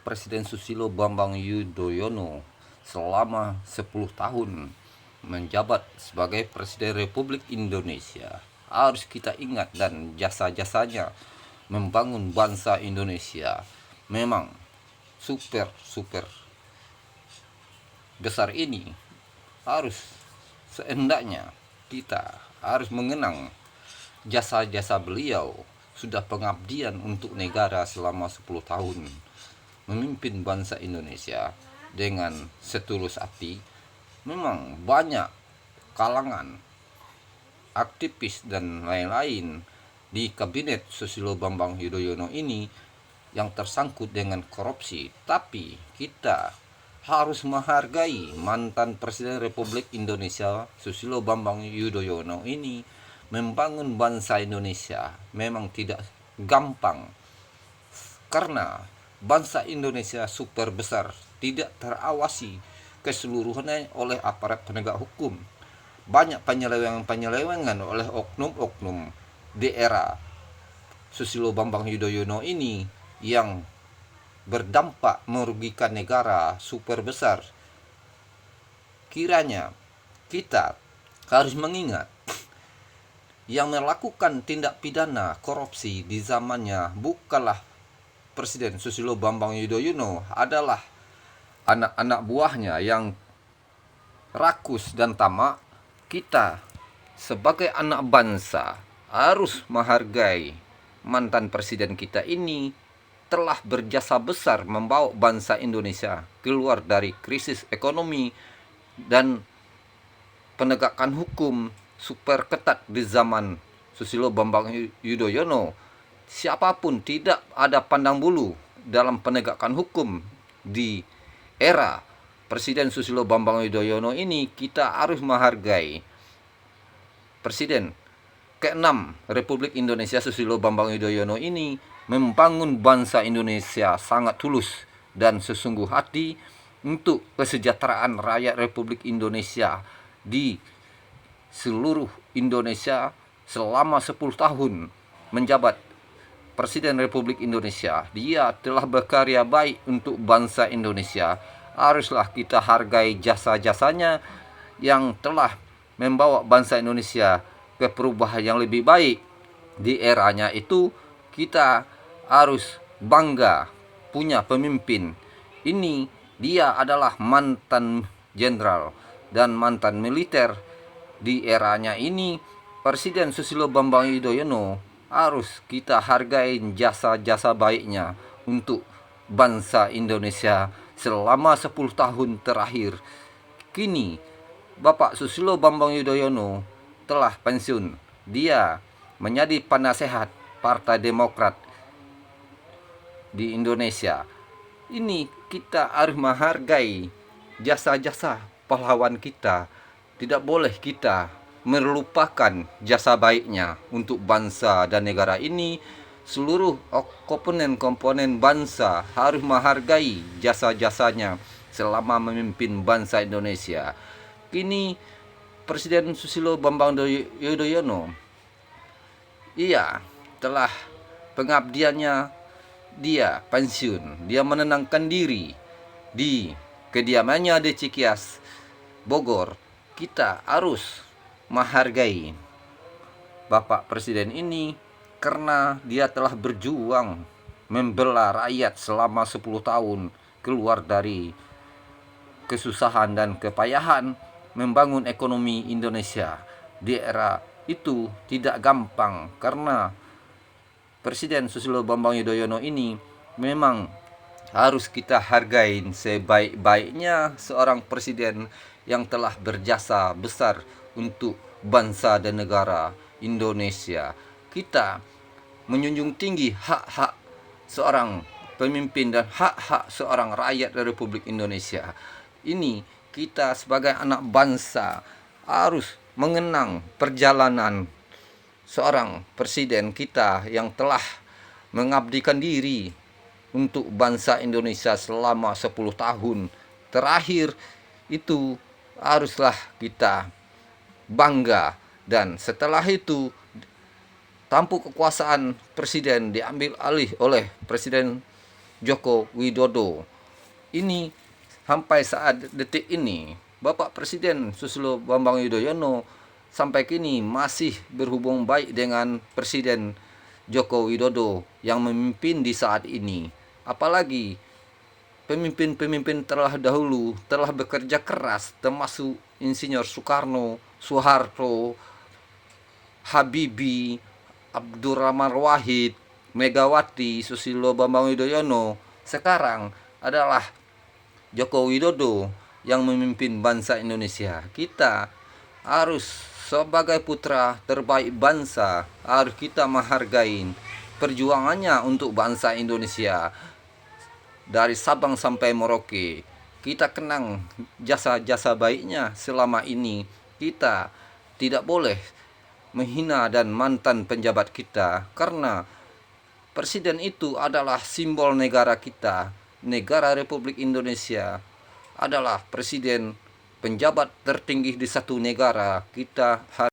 Presiden Susilo Bambang Yudhoyono selama 10 tahun menjabat sebagai Presiden Republik Indonesia. Harus kita ingat dan jasa-jasanya membangun bangsa Indonesia memang super besar ini. Harus seendaknya kita harus mengenang jasa-jasa beliau. Sudah pengabdian untuk negara selama 10 tahun, memimpin bangsa Indonesia dengan setulus hati. Memang banyak kalangan aktivis dan lain-lain di kabinet Susilo Bambang Yudhoyono ini yang tersangkut dengan korupsi, tapi kita harus menghargai mantan Presiden Republik Indonesia Susilo Bambang Yudhoyono ini. Membangun bangsa Indonesia memang tidak gampang, karena bangsa Indonesia super besar, tidak terawasi keseluruhannya oleh aparat penegak hukum. Banyak penyelewengan oleh oknum-oknum di era Susilo Bambang Yudhoyono ini yang berdampak merugikan negara super besar. Kiranya kita harus mengingat yang melakukan tindak pidana korupsi di zamannya bukanlah Presiden Susilo Bambang Yudhoyono, adalah anak-anak buahnya yang rakus dan tamak. Kita sebagai anak bangsa harus menghargai mantan presiden kita ini telah berjasa besar membawa bangsa Indonesia keluar dari krisis ekonomi dan penegakan hukum super ketat di zaman Susilo Bambang Yudhoyono. Siapapun tidak ada pandang bulu dalam penegakan hukum di era Presiden Susilo Bambang Yudhoyono ini. Kita harus menghargai Presiden ke-6 Republik Indonesia Susilo Bambang Yudhoyono ini membangun bangsa Indonesia sangat tulus dan sesungguh hati untuk kesejahteraan rakyat Republik Indonesia di seluruh Indonesia. Selama 10 tahun menjabat Presiden Republik Indonesia, dia telah berkarya baik untuk bangsa Indonesia. Haruslah kita hargai jasa-jasanya yang telah membawa bangsa Indonesia ke perubahan yang lebih baik. Di eranya itu kita harus bangga punya pemimpin ini. Dia adalah mantan jenderal dan mantan militer. Di eranya ini Presiden Susilo Bambang Yudhoyono harus kita hargai jasa-jasa baiknya untuk bangsa Indonesia selama 10 tahun terakhir. Kini Bapak Susilo Bambang Yudhoyono telah pensiun. Dia menjadi penasehat Partai Demokrat di Indonesia. Ini kita harus menghargai jasa-jasa pahlawan kita. Tidak boleh kita melupakan jasa baiknya untuk bangsa dan negara ini. Seluruh komponen bangsa harus menghargai jasa-jasanya selama memimpin bangsa Indonesia. Kini Presiden Susilo Bambang Yudhoyono, ia telah pengabdiannya, dia pensiun. Dia menenangkan diri di kediamannya di Cikias, Bogor. Kita harus menghargai Bapak Presiden ini karena dia telah berjuang membela rakyat selama 10 tahun keluar dari kesusahan dan kepayahan, membangun ekonomi Indonesia. Di era itu tidak gampang karena Presiden Susilo Bambang Yudhoyono ini memang harus kita hargai sebaik-baiknya seorang presiden yang telah berjasa besar untuk bangsa dan negara Indonesia. Kita menjunjung tinggi hak-hak seorang pemimpin dan hak-hak seorang rakyat Republik Indonesia. Ini kita sebagai anak bangsa harus mengenang perjalanan seorang presiden kita yang telah mengabdikan diri untuk bangsa Indonesia selama 10 tahun terakhir. Itu haruslah kita bangga. Dan setelah itu tampuk kekuasaan presiden diambil alih oleh Presiden Joko Widodo. Ini sampai saat detik ini Bapak Presiden Susilo Bambang Yudhoyono sampai kini masih berhubung baik dengan Presiden Joko Widodo yang memimpin di saat ini. Apalagi pemimpin-pemimpin telah dahulu telah bekerja keras, termasuk Insinyur Soekarno, Soeharto, Habibie, Abdurrahman Wahid, Megawati, Susilo Bambang Yudhoyono. Sekarang adalah Joko Widodo yang memimpin bangsa Indonesia. Kita harus sebagai putra terbaik bangsa, harus kita menghargai perjuangannya untuk bangsa Indonesia. Dari Sabang sampai Merauke, kita kenang jasa-jasa baiknya selama ini. Kita tidak boleh menghina dan mantan penjabat kita, karena presiden itu adalah simbol negara kita. Negara Republik Indonesia adalah presiden, penjabat tertinggi di satu negara. Kita